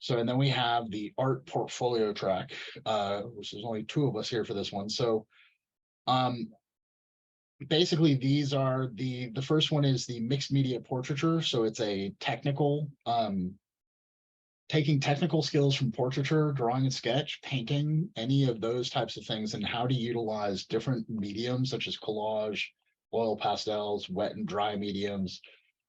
So, and then we have the art portfolio track, which is only two of us here for this one. So um, basically these are the first one is the mixed media portraiture. So it's a technical, taking technical skills from portraiture, drawing and sketch, painting, any of those types of things, and how to utilize different mediums such as collage, oil pastels, wet and dry mediums,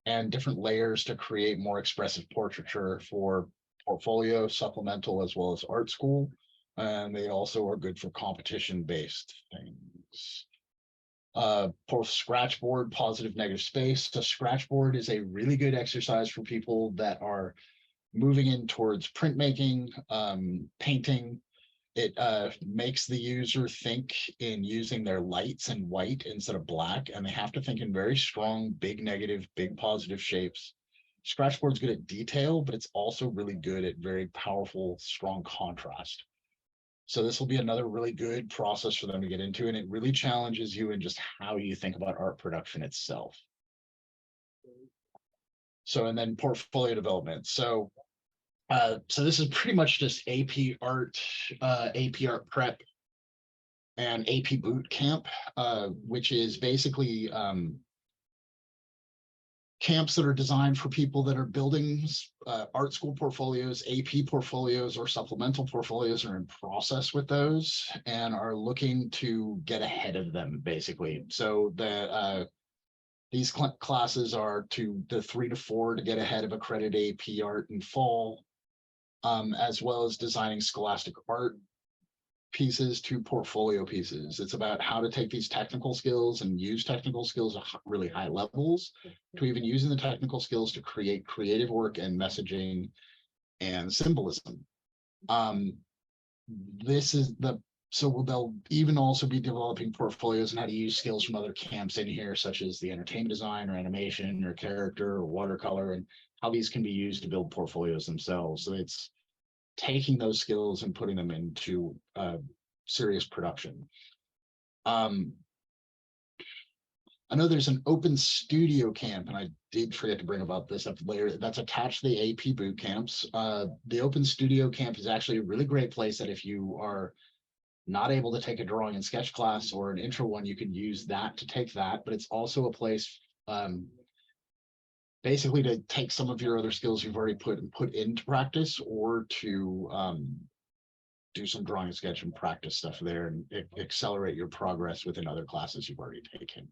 and different layers to create more expressive portraiture for portfolio, supplemental, as well as art school. And they also are good for competition based things. For scratchboard, positive negative space. So scratchboard is a really good exercise for people that are moving in towards printmaking, painting. It makes the user think in using their lights in white instead of black, and they have to think in very strong, big negative, big positive shapes. Scratchboard's good at detail, but it's also really good at very powerful, strong contrast. So this will be another really good process for them to get into, and it really challenges you in just how you think about art production itself. So, and then portfolio development. So this is pretty much just AP Art, AP Art Prep, and AP Boot Camp, which is basically camps that are designed for people that are building art school portfolios, AP portfolios, or supplemental portfolios, are in process with those and are looking to get ahead of them, basically. So these classes are to the 3 to 4 to get ahead of accredited AP Art in fall, as well as designing scholastic art pieces to portfolio pieces. It's about how to take these technical skills and use technical skills at really high levels, to even using the technical skills to create creative work and messaging and symbolism. This is the so they'll even also be developing portfolios and how to use skills from other camps in here, such as the entertainment design or animation or character or watercolor, and how these can be used to build portfolios themselves. So it's taking those skills and putting them into serious production. I know there's an open studio camp, and I did forget to bring about this up later. That's attached to the AP boot camps. The open studio camp is actually a really great place that if you are not able to take a drawing and sketch class or an intro one, you can use that to take that. But it's also a place basically to take some of your other skills you've already put into practice, or to do some drawing and sketch and practice stuff there and accelerate your progress within other classes you've already taken.